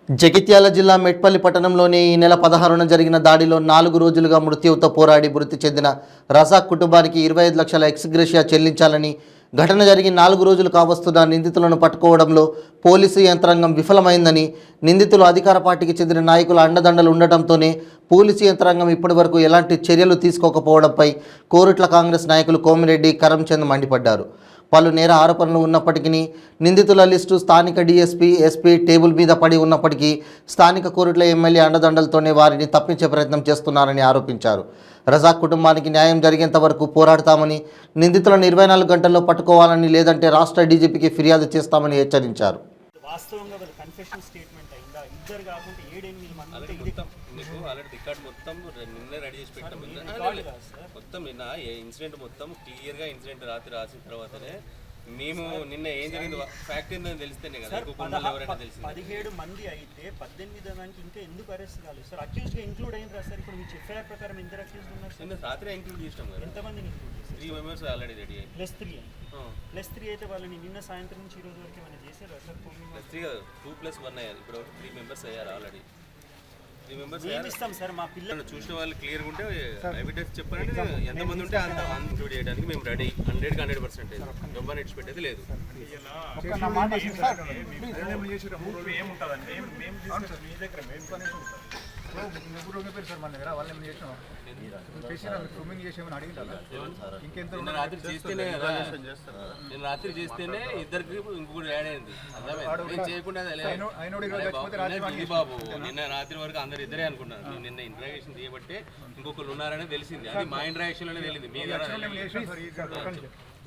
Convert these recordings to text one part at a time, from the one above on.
జగిత్యాల జిల్లా మెట్పల్లి పట్టణంలోని ఈ నెల 16న జరిగిన దాడిలో 4 రోజులుగా మృత్యువుతో పోరాడి మృతి చెందిన రజాక్ కుటుంబానికి 25 లక్షల ఎక్స్గ్రేషియా చెల్లించాలని, ఘటన జరిగి 4 రోజులు కావస్తున్న నిందితులను పట్టుకోవడంలో పోలీసు యంత్రాంగం విఫలమైందని, నిందితులు అధికార పార్టీకి చెందిన నాయకుల అండదండలు ఉండటంతోనే పోలీసు యంత్రాంగం ఇప్పటివరకు ఎలాంటి చర్యలు తీసుకోకపోవడంపై కోరుట్ల కాంగ్రెస్ నాయకులు కోమిరెడ్డి కరంచంద్ మండిపడ్డారు. పలు నేర ఆరోపణలు ఉన్నప్పటికీ నిందితుల లిస్టు స్థానిక డీఎస్పీ, ఎస్పీ టేబుల్ మీద పడి ఉన్నప్పటికీ స్థానిక కోరుట్ల ఎమ్మెల్యే అండదండలతోనే వారిని తప్పించే ప్రయత్నం చేస్తున్నారని ఆరోపించారు. రజాక్ కుటుంబానికి న్యాయం జరిగేంత వరకు పోరాడతామని, నిందితులను 24 గంటల్లో పట్టుకోవాలని, లేదంటే రాష్ట్ర డీజీపీకి ఫిర్యాదు చేస్తామని హెచ్చరించారు. వాస్తవంగా వాళ్ళ కన్ఫెషన్ స్టేట్మెంట్ అయిందా? ఇద్దరు కాకుండా 7-8 మంది మీకు ఆల్రెడీ రికార్డ్ మొత్తం నిన్నే రెడీ చేసి పెట్టాం. మొత్తం నిన్న ఇన్సిడెంట్ మొత్తం క్లియర్గా ఇన్సిడెంట్ రాత్రి రాసిన తర్వాతనే మేము నిన్న ఏం జరిగింది ఫ్యాక్ట్ ఏందని తెలిస్తేనే కదా ఎవరైనా తెలిసింది. 17 మంది అయితే 18 దానికి ఇంకా ఎందుకు అరెస్ట్ కాలేదు సార్? అక్యూజ్ గా ఇంక్లూడ్ అయినరా సార్? ఇప్పుడు మీకు ఎఫ్ఐఆర్ ప్రకారం ఎంత అక్యూజ్ ఉన్నారు సార్? నిన్న రాత్రి ఇంక్లూడ్ చేసినాం కదా. ఎంతమందిని ఇంక్లూడ్ చేశారు? 3 మెంబర్స్ ఆల్రెడీ రెడీ అయ్యి +3 అయితే వాళ్ళని నిన్న సాయంత్రం నుంచి ఈ రోజు వరకు ఏమైనా చేశారా సార్? +3 కాదు, 2+1 అయ్యారు. ఇప్పుడు 3 మెంబర్స్ అయ్యారు ఆల్రెడీ. 3 మెంబర్స్ ఇస్తాం సార్. మా పిల్లలు చూసిన వాళ్ళు క్లియర్గా ఉంటే ఎవిడెన్స్ చెప్పాలంటే ఎంతమంది ఉంటే అంత ఇంక్లూడ్ చేయడానికి మేము రెడీ. 100% ఎవరిని ఇచ్చిపెట్టేది లేదు. నిన్న రాత్రి చేస్తేనే ఇద్దరికి ఇంకొకటి యాడ్ అయింది. నేను చేయకుండా బాబు నిన్న రాత్రి వరకు అందరు ఇద్దరే అనుకున్నారు. నిన్న ఇంట్రాగేషన్ చేయబట్టే ఇంకొకరు ఉన్నారని తెలిసింది. అది మా ఇంట్రాగేషన్ లోనే తెలిసింది. మీ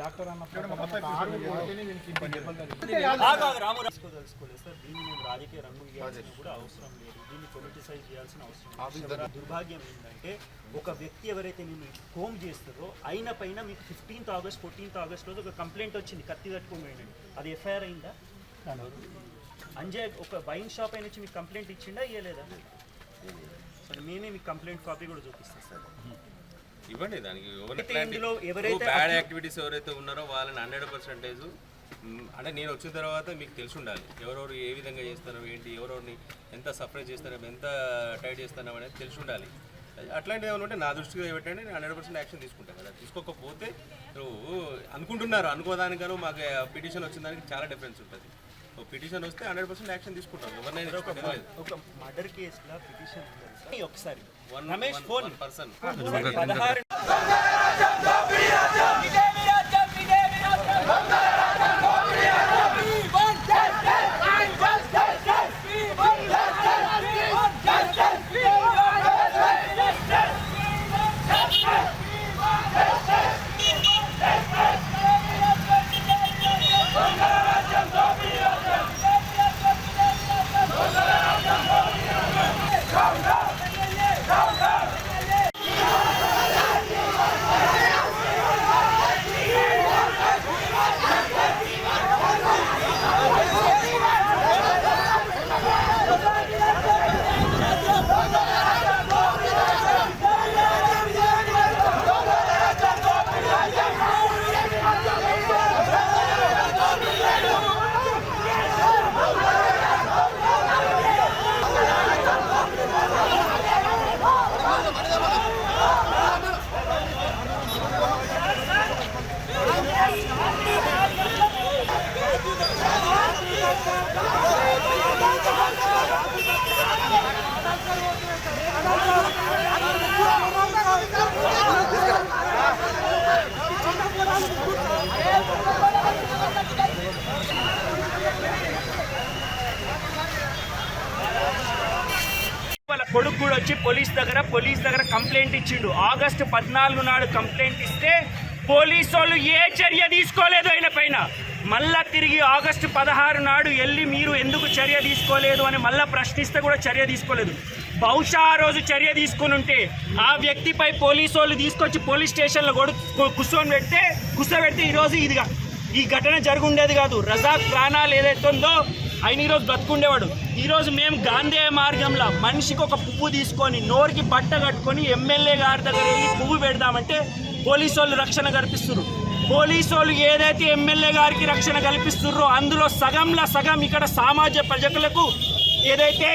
డాక్టర్ రాజకీయ రంగు ఇవ్వాల్సిన కూడా అవసరం లేదు. దీన్ని పొలిటిసైజ్ చేయాల్సిన అవసరం లేదు. దుర్భాగ్యం ఏంటంటే ఒక వ్యక్తి ఎవరైతే నేను హోమ్ చేస్తారో అయిన పైన మీకు 15th ఆగస్ట్ 14th ఆగస్ట్ రోజు ఒక కంప్లైంట్ వచ్చింది, కత్తి కట్టుకోమేయండి. అది ఎఫ్ఐఆర్ అయిందా? అంజయ్ ఒక వైన్ షాప్ అయిన వచ్చి మీకు కంప్లైంట్ ఇచ్చిండా, ఇవ్వలేదా? సరే, మేమే మీకు కంప్లైంట్ కాపీ కూడా చూపిస్తాం సార్. ఇవ్వండి. దానికి బ్యాడ్ యాక్టివిటీస్ ఎవరైతే ఉన్నారో వాళ్ళని 100% అంటే నేను వచ్చిన తర్వాత మీకు తెలిసి ఉండాలి ఎవరెవరు ఏ విధంగా చేస్తారో ఏంటి, ఎవరెవరిని ఎంత సర్ప్రైజ్ చేస్తారో, ఎంత టైట్ చేస్తారో అనేది తెలిసి ఉండాలి. అట్లాంటివి ఏమైనా ఉంటే నా దృష్టిగా పెట్టండి, నేను 100% యాక్షన్ తీసుకుంటాను కదా. తీసుకోకపోతే అనుకుంటున్నారు, అనుకోదానికను మాకు పిటిషన్ వచ్చిన దానికి చాలా డిఫరెన్స్ ఉంటుంది. పిటిషన్ వస్తే 100% యాక్షన్ తీసుకుంటాం. ఎవరినైనా ఒక మర్డర్ కేసులో పిటిషన్ ఒకసారి పర్సన్ కొడుకు కూడా వచ్చి పోలీస్ దగ్గర కంప్లైంట్ ఇచ్చిండు. ఆగస్టు 14 నాడు కంప్లైంట్ ఇస్తే పోలీసు వాళ్ళు ఏ చర్య తీసుకోలేదు ఆయన పైన. మళ్ళా తిరిగి ఆగస్టు 16 నాడు వెళ్ళి మీరు ఎందుకు చర్య తీసుకోలేదు అని మళ్ళీ ప్రశ్నిస్తే కూడా చర్య తీసుకోలేదు. బహుశా ఆ రోజు చర్య తీసుకుని ఉంటే ఆ వ్యక్తిపై పోలీసు వాళ్ళు తీసుకొచ్చి పోలీస్ స్టేషన్లో కూర్చోబెడితే ఈరోజు ఈ ఘటన జరుగుండేది కాదు. రజాక్ ప్రాణాలు ఏదైతే ఉందో ఆయన ఈరోజు బతుకుండేవాడు. ఈరోజు మేము గాంధేయ మార్గంలో మనిషికి ఒక పువ్వు తీసుకొని నోరుకి బట్ట కట్టుకొని ఎమ్మెల్యే గారి దగ్గర వెళ్ళి పువ్వు పెడదామంటే పోలీసు వాళ్ళు రక్షణ కల్పిస్తున్నారు. పోలీసు వాళ్ళు ఏదైతే ఎమ్మెల్యే గారికి రక్షణ కల్పిస్తున్నారో అందులో సగంలో సగం ఇక్కడ సామాజిక ప్రజలకు ఏదైతే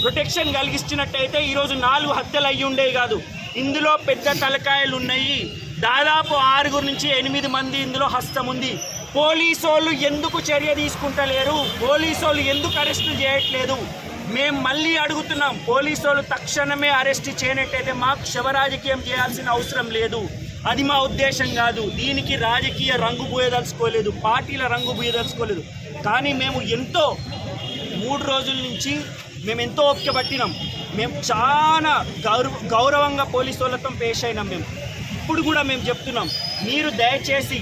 ప్రొటెక్షన్ కలిగిస్తున్నట్టయితే ఈరోజు 4 హత్యలు అయ్యి ఉండేవి కాదు. ఇందులో పెద్ద తలకాయలు ఉన్నాయి. దాదాపు 6 నుంచి 8 మంది ఇందులో హస్తం ఉంది. పోలీసు వాళ్ళు ఎందుకు చర్య తీసుకుంటలేరు? పోలీసు వాళ్ళు ఎందుకు అరెస్టు చేయట్లేదు? మేము మళ్ళీ అడుగుతున్నాం. పోలీసు వాళ్ళు తక్షణమే అరెస్ట్ చేయనట్టయితే మాకు శవ రాజకీయం చేయాల్సిన అవసరం లేదు. అది మా ఉద్దేశం కాదు. దీనికి రాజకీయ రంగు పూయదలుచుకోలేదు, పార్టీల రంగు పూయదలుచుకోలేదు. కానీ మేము ఎంతో 3 రోజుల నుంచి మేము ఎంతో ఓపిక పట్టినాం. మేము చాలా గౌరవంగా పోలీసు వాళ్ళతో పేష్ అయినాం. మేము ఇప్పుడు కూడా మేము చెప్తున్నాం, మీరు దయచేసి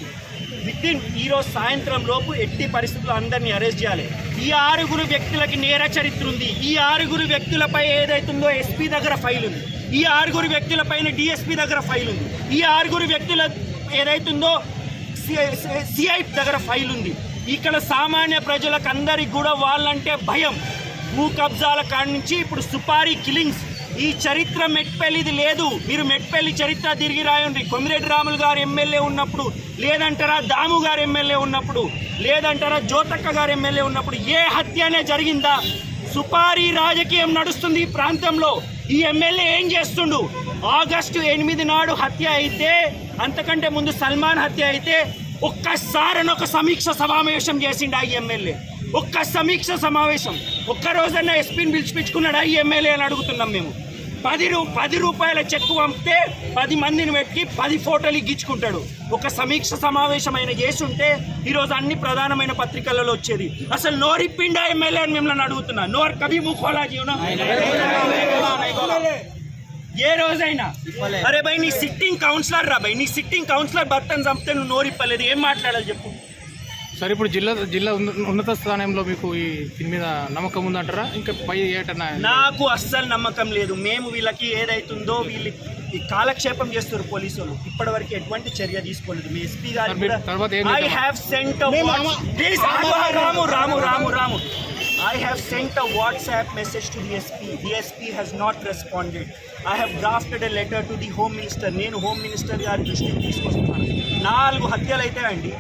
వితిన్ ఈరోజు సాయంత్రం లోపు ఎట్టి పరిస్థితుల్లో అందరినీ అరెస్ట్ చేయాలి. ఈ 6 వ్యక్తులకి నేర చరిత్ర ఉంది. ఈ 6 వ్యక్తులపై ఏదైతుందో ఎస్పీ దగ్గర ఫైల్ ఉంది. ఈ 6 వ్యక్తులపైన డిఎస్పీ దగ్గర ఫైల్ ఉంది. ఈ 6 వ్యక్తుల ఏదైతుందో సిఐ దగ్గర ఫైల్ ఉంది. ఇక్కడ సామాన్య ప్రజలకు అందరికి కూడా వాళ్ళంటే భయం. భూ కబ్జాల కాడి నుంచి ఇప్పుడు సుపారీ కిల్లింగ్స్, ఈ చరిత్ర మెట్పల్లిది లేదు. మీరు మెట్పల్లి చరిత్ర తిరిగి రాయండి. కొమిరెడ్డి రాములు గారు ఎమ్మెల్యే ఉన్నప్పుడు, లేదంటారా దాము గారు ఎమ్మెల్యే ఉన్నప్పుడు, లేదంటారా జ్యోతక్క గారు ఎమ్మెల్యే ఉన్నప్పుడు ఏ హత్యనే జరిగిందా? సుపారీ రాజకీయం నడుస్తుంది ఈ ప్రాంతంలో. ఈ ఎమ్మెల్యే ఏం చేస్తుండు? ఆగస్టు 8 నాడు హత్య అయితే, అంతకంటే ముందు సల్మాన్ హత్య అయితే ఒక్కసారి ఒక సమీక్ష సమావేశం చేసిండు ఈ ఎమ్మెల్యే. ఒక్క సమీక్ష సమావేశం ఒక్కరోజన్నా ఎస్పీని పిలిచిపించుకున్నాడా ఈ ఎమ్మెల్యే అని అడుగుతున్నాం మేము. 10 రూపాయల చెక్కు పంపితే 10 మందిని పెట్టి 10 ఫోటోలు ఇగ్గించుకుంటాడు. ఒక సమీక్ష సమావేశం ఆయన చేస్తుంటే ఈరోజు అన్ని ప్రధానమైన పత్రికలలో వచ్చేది. అసలు నోరిప్పిండా ఎమ్మెల్యే అని మిమ్మల్ని అడుగుతున్నా. నోరు కవి ముఖోలా జీవనం ఏ రోజైనా? అరే భయ్, నీ సిట్టింగ్ కౌన్సిలర్ రా భయ్, నీ సిట్టింగ్ కౌన్సిలర్ భర్తను చంపితే నువ్వు నోరిప్పలేదు. ఏం మాట్లాడాలి చెప్పు? సరే, ఇప్పుడు జిల్లా ఉన్నత స్థానంలో మీకు దీని మీద నమ్మకం ఉందంటారా? ఇంకా పై ఏటన్నా? నాకు అస్సలు నమ్మకం లేదు. మేము వీళ్ళకి ఏదైతుందో వీళ్ళు ఈ కాలక్షేపం చేస్తారు పోలీసు వాళ్ళు. ఇప్పటి వరకు ఎటువంటి చర్య తీసుకోలేదు. మీ ఎస్పీ గారు I have sent a WhatsApp message to the SP. The SP has not responded. I have drafted a letter to the Home Minister. నేను హోమ్ మినిస్టర్ గారి దృష్టికి తీసుకొస్తున్నాను. 4 హత్యలు అయితే అండి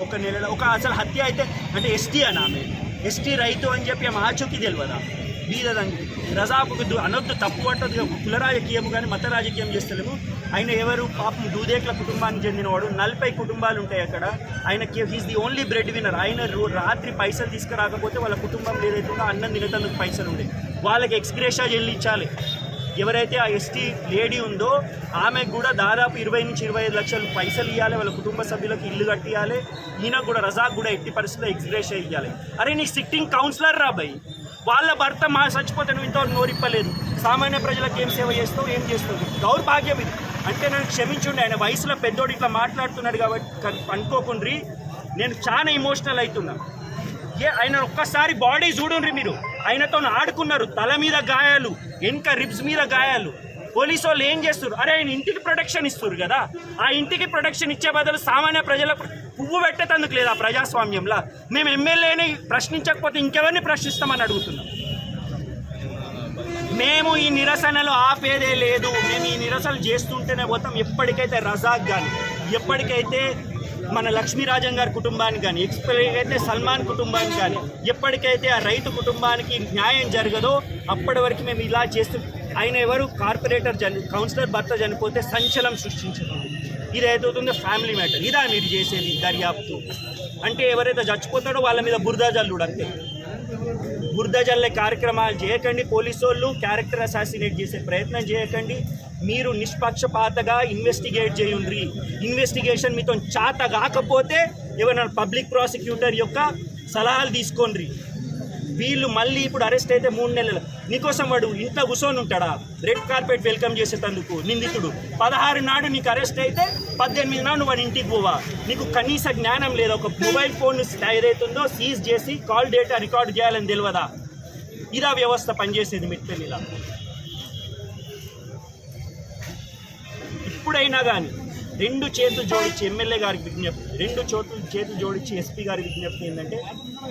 ఒక నెలలో. అసలు హత్య అయితే అంటే ఎస్టీ అని ఆమె ఎస్టీ రైతు అని చెప్పి ఆమె ఆచూకీ తెలియదా? బీదదండి రజాకు అనొద్దు, తప్పు పట్టదు. కుల రాజకీయం కానీ మత రాజకీయం చేస్తలేము. ఆయన ఎవరు పాపం దూదేకుల కుటుంబానికి చెందినవాడు. 40 కుటుంబాలు ఉంటాయి అక్కడ. ఆయనకి he's the only bread winner. ఆయన రాత్రి పైసలు తీసుకురాకపోతే వాళ్ళ కుటుంబం ఏదైతుందో అన్నం తినేటందుకు పైసలు ఉండే. వాళ్ళకి ఎక్స్గ్రేషియా చెల్లించాలి. ఎవరైతే ఆ ఎస్టీ లేడీ ఉందో ఆమెకు కూడా దాదాపు 20 నుంచి 25 లక్షలు పైసలు ఇవ్వాలి. వాళ్ళ కుటుంబ సభ్యులకు ఇల్లు కట్టియాలి. ఈయన కూడా రజాక్ కూడా ఎట్టి పరిస్థితుల్లో ఎక్స్గ్రేషియా ఇవ్వాలి. అరే నీ సిట్టింగ్ కౌన్సిలర్ రా భయ్, వాళ్ళ భర్త చచ్చిపోతే నువ్వు ఇంతవరకు నోరిప్పలేదు. సామాన్య ప్రజలకు ఏం సేవ చేస్తావు, ఏం చేస్తావు? దౌర్భాగ్యం ఇది. అంటే నన్ను క్షమించుండి, ఆయన వయసులో పెద్దోడు ఇట్లా మాట్లాడుతున్నాడు కాబట్టి అనుకోకుండ్రి. నేను చాలా ఎమోషనల్ అవుతున్నా. ఆయన ఒక్కసారి బాడీ చూడండి మీరు. ఆయనతో ఆడుకున్నారు. తల మీద గాయాలు, వెనక రిబ్స్ మీద గాయాలు. పోలీసు వాళ్ళు ఏం చేస్తారు? అరే ఆయన ఇంటికి ప్రొటెక్షన్ ఇస్తారు కదా, ఆ ఇంటికి ప్రొటెక్షన్ ఇచ్చే బదులు సామాన్య ప్రజలకు పువ్వు పెట్టేందుకు లేదా ప్రజాస్వామ్యంలో? మేము ఎమ్మెల్యేని ప్రశ్నించకపోతే ఇంకెవరిని ప్రశ్నిస్తామని అడుగుతున్నాం. మేము ఈ నిరసనలు ఆపేదే లేదు. మేము ఈ నిరసనలు చేస్తుంటేనే పోతాం. ఎప్పటికైతే రజాక్ కానీ, ఎప్పటికైతే మన లక్ష్మీరాజన్ గారి కుటుంబానికి కానీ, ఎప్పటికైతే సల్మాన్ కుటుంబానికి కానీ, ఎప్పటికైతే ఆ రైతు కుటుంబానికి న్యాయం జరగదో అప్పటి వరకు మేము ఇలా చేస్తూ. ఆయన ఎవరు? కార్పొరేటర్ కౌన్సిలర్ భర్త చనిపోతే సంచలనం సృష్టించారు. ఇది ఏదవుతుందో ఫ్యామిలీ మ్యాటర్. ఇదా మీరు చేసేది దర్యాప్తు అంటే? ఎవరైతే చచ్చిపోతాడో వాళ్ళ మీద బురద జల్లుడు అంతే. బురద జల్లే కార్యక్రమాలు చేయకండి. పోలీసు వాళ్ళు క్యారెక్టర్ అసాసినేట్ చేసే ప్రయత్నం చేయకండి. మీరు నిష్పక్షపాతగా ఇన్వెస్టిగేట్ చేయండి. ఇన్వెస్టిగేషన్ మీతో చాత కాకపోతే ఎవరైనా పబ్లిక్ ప్రాసిక్యూటర్ యొక్క సలహాలు తీసుకోండి. వీళ్ళు మళ్ళీ ఇప్పుడు అరెస్ట్ అయితే 3 నెలలు నీకోసం వాడు ఇంట్లో కూర్చొని ఉంటాడా? రెడ్ కార్పెట్ వెల్కమ్ చేసేటందుకు నిందితుడు 16 నాడు నీకు అరెస్ట్ అయితే 18 నాడు వాడు ఇంటికి పోవా? నీకు కనీస జ్ఞానం లేదా? ఒక మొబైల్ ఫోన్ ఏదైతుందో సీజ్ చేసి కాల్ డేటా రికార్డు చేయాలని తెలియదా? ఇదా వ్యవస్థ పనిచేసేది మెట్పల్లిలా? ఇప్పుడైనా కానీ 2 చేతులు జోడించి ఎమ్మెల్యే గారికి విజ్ఞప్తి, 2 చేతులు జోడించి ఎస్పీ గారికి విజ్ఞప్తి ఏంటంటే,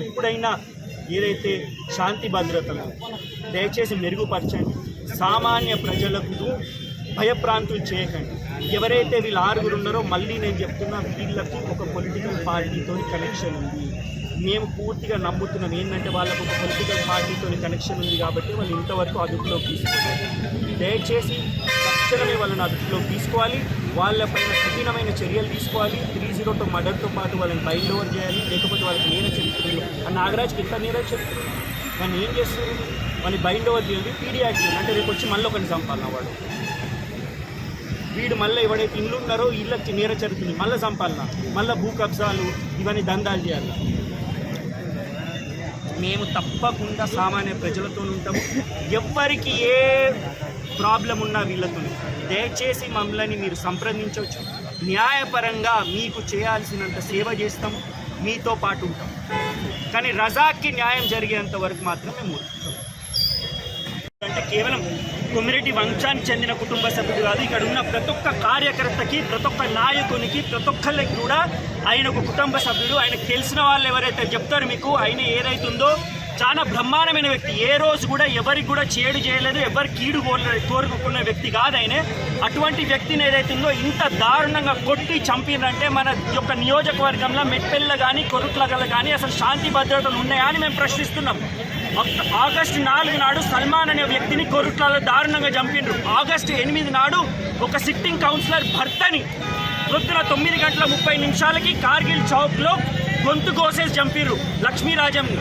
ఇప్పుడైనా ఏదైతే శాంతి భద్రతలు దయచేసి మెరుగుపరచండి. సామాన్య ప్రజలకు భయప్రాంతులు చేయకండి. ఎవరైతే వీళ్ళు 6 ఉన్నారో మళ్ళీ నేను చెప్తున్నా, వీళ్ళకి ఒక పొలిటికల్ పార్టీతో కనెక్షన్ ఉంది. మేము పూర్తిగా నమ్ముతున్నాం ఏంటంటే వాళ్ళకు ఒక పొలిటికల్ పార్టీతో కనెక్షన్ ఉంది కాబట్టి వాళ్ళు ఇంతవరకు అదుపులోకి తీసుకోవాలి. దయచేసి తక్షణమే వాళ్ళని అదుపులోకి తీసుకోవాలి, వాళ్ళపైన కఠినమైన చర్యలు తీసుకోవాలి. 302 మర్డర్తో పాటు వాళ్ళని బైండ్ ఓవర్ చేయాలి, లేకపోతే వాళ్ళకి నేర చరిత్రలు నాగరాజ్కి ఎంత నేర చరిత్ర, వాళ్ళు ఏం చేస్తారు, వాళ్ళని బైండ్ ఓవర్ చేయాలి, పీడీ యాక్ట్ చేయాలి. అంటే రేపు వచ్చి మళ్ళీ ఒకరిని చంపాలన్న వాడు వీడు మళ్ళీ ఎవడైతే ఇల్లు ఉన్నారో ఇళ్ళకి నేర చరిత్రని మళ్ళీ చంపాలన్నా, మళ్ళీ భూ కబ్జాలు ఇవన్నీ దందాలు చేయాలి. మేము తప్పకుండా సామాన్య ప్రజలతో ఉంటాము, ఎవ్వరికి ఏ ప్రాబ్లం ఉన్నా వీళ్ళతో దయచేసి మమ్మల్ని మీరు సంప్రదించవచ్చు. న్యాయపరంగా మీకు చేయాల్సినంత సేవ చేస్తాము, మీతో పాటు ఉంటాం. కానీ రజాక్కి న్యాయం జరిగేంత వరకు మాత్రమే మూర్ఖం. అంటే కేవలం కొమ్మిరెడ్డి వంశానికి చెందిన కుటుంబ సభ్యుడు కాదు, ఇక్కడ ఉన్న ప్రతి ఒక్క కార్యకర్తకి, ప్రతి ఒక్క నాయకునికి, ప్రతి ఒక్కరికి కూడా ఆయన ఒక కుటుంబ సభ్యుడు. ఆయనకు తెలిసిన వాళ్ళు ఎవరైతే చెప్తారు మీకు, ఆయన ఏదైతుందో చాలా బ్రహ్మాండమైన వ్యక్తి, ఏ రోజు కూడా ఎవరికి కూడా చేడు చేయలేదు, ఎవరి కీడు కోరుకున్న వ్యక్తి కాదు ఆయన. అటువంటి వ్యక్తిని ఏదైతుందో ఇంత దారుణంగా కొట్టి చంపినంటే మన యొక్క నియోజకవర్గంలో మెట్పెల్ల కానీ కొరుట్లగల కానీ అసలు శాంతి భద్రతలు ఉన్నాయా అని మేము ప్రశ్నిస్తున్నాం. ఆగస్టు 4 నాడు సల్మాన్ అనే వ్యక్తిని కొరుట్లలో దారుణంగా చంపిండ్రు. ఆగస్టు 8 నాడు ఒక సిట్టింగ్ కౌన్సిలర్ భర్తని పొద్దున 9:30 కార్గిల్ చౌక్లో గొంతు కోసేసి చంపిర్రు లక్ష్మీరాజంని.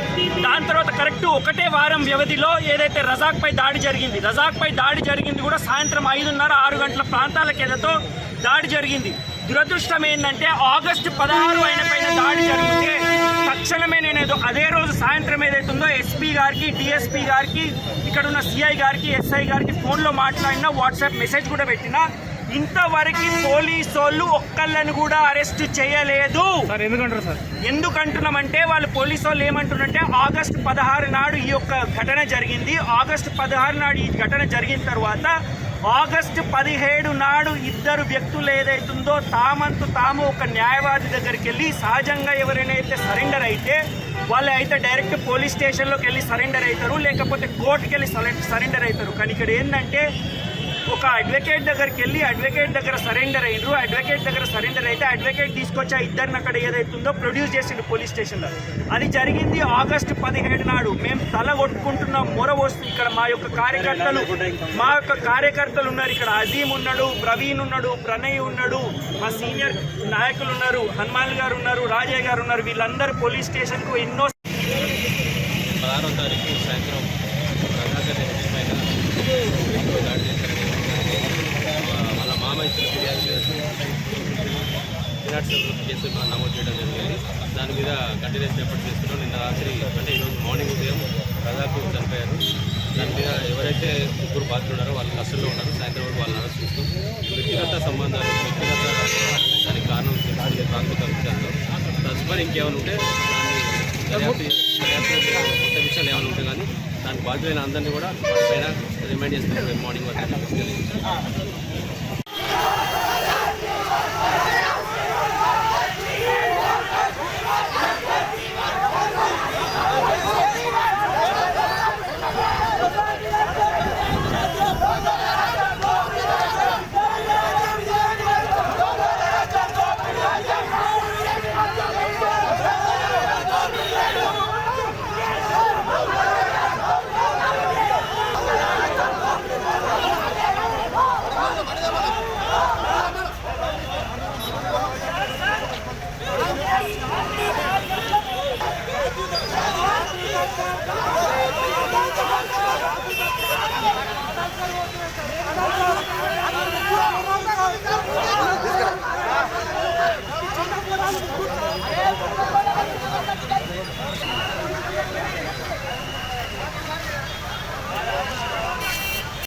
దాని తర్వాత కరెక్ట్ ఒకటే వారం వ్యవధిలో ఏదైతే రజాక్పై దాడి జరిగింది, రజాక్పై దాడి జరిగింది కూడా సాయంత్రం 5:30-6 గంటల ప్రాంతాలకేదతో దాడి జరిగింది. దురదృష్టం ఏంటంటే ఆగస్టు 16 ఆయన పైన దాడి జరిగితే తక్షణమే నేనేదో అదే రోజు సాయంత్రం ఏదైతుందో ఎస్పీ గారికి, డిఎస్పీ గారికి, ఇక్కడ ఉన్న సిఐ గారికి, ఎస్ఐ గారికి ఫోన్లో మాట్లాడినా, వాట్సాప్ మెసేజ్ కూడా పెట్టినా, ఇంతవరకు పోలీసు వాళ్ళు ఒక్కళ్ళని కూడా అరెస్ట్ చేయలేదు. ఎందుకంటారు సార్? ఎందుకంటున్నామంటే వాళ్ళు పోలీసు వాళ్ళు ఏమంటున్నారంటే ఆగస్టు 16 నాడు ఈ యొక్క ఘటన జరిగింది. ఆగస్టు 16 నాడు ఈ ఘటన జరిగిన తర్వాత ఆగస్టు 17 నాడు ఇద్దరు వ్యక్తులు ఏదైతుందో తామంతు తాము ఒక న్యాయవాది దగ్గరికి వెళ్ళి సహజంగా ఎవరైనా అయితే సరెండర్ అయితే వాళ్ళు అయితే డైరెక్ట్ పోలీస్ స్టేషన్లోకి వెళ్ళి సరెండర్ అవుతారు, లేకపోతే కోర్టుకి వెళ్ళి సరెండర్ అవుతారు. కానీ ఇక్కడ ఏంటంటే ఒక అడ్వకేట్ దగ్గరికి వెళ్ళి అడ్వకేట్ దగ్గర సరెండర్ అయినరు. అడ్వకేట్ దగ్గర సరెండర్ అయితే అడ్వకేట్ తీసుకొచ్చి ఆ ఇద్దరిని అక్కడ ఏదైతుందో ప్రొడ్యూస్ చేసిండు పోలీస్ స్టేషన్లో. అది జరిగింది ఆగస్టు 17 నాడు. మేము తల కొట్టుకుంటున్నాం, మొర వస్తుంది. ఇక్కడ మా యొక్క కార్యకర్తలు ఉన్నారు. ఇక్కడ అజీమ్ ఉన్నాడు, ప్రవీణ్ ఉన్నాడు, ప్రణయ్ ఉన్నాడు, మా సీనియర్ నాయకులు ఉన్నారు, హనుమాన్ గారు ఉన్నారు, రాజయ్య గారు ఉన్నారు. వీళ్ళందరూ పోలీస్ స్టేషన్కు ఎన్నో 16వ తారీఖు సాయంత్రం దాడి చేశారని వాళ్ళ మామ ఇచ్చిన ఫిర్యాదు కేసు నమోదు చేయడం జరిగింది. దాని మీద కంటిన్యూస్ ఎఫర్ట్ చేస్తున్నాం. నిన్న రాత్రి అంటే ఈరోజు మార్నింగ్ ఉదయం రజాకు చనిపోయారు. దాని మీద ఎవరైతే ముగ్గురు బాధ్యులు ఉన్నారో వాళ్ళు కస్టడీలో ఉన్నారు. సాయంత్రం వరకు వాళ్ళని అరెస్ట్ చేస్తూ వ్యక్తిగత సంబంధాలు, దానికి కారణం ప్రాథమిక విషయాల్లో తదుపరి ఇంకేమైనా ఉంటే దాన్ని కొత్త విషయాలు ఏమైనా ఉంటే కానీ దానికి బాధ్యులైన అందరినీ కూడా పైన రిమైండ్ చేస్తున్నారు. మార్నింగ్ వరకు తీసుకురా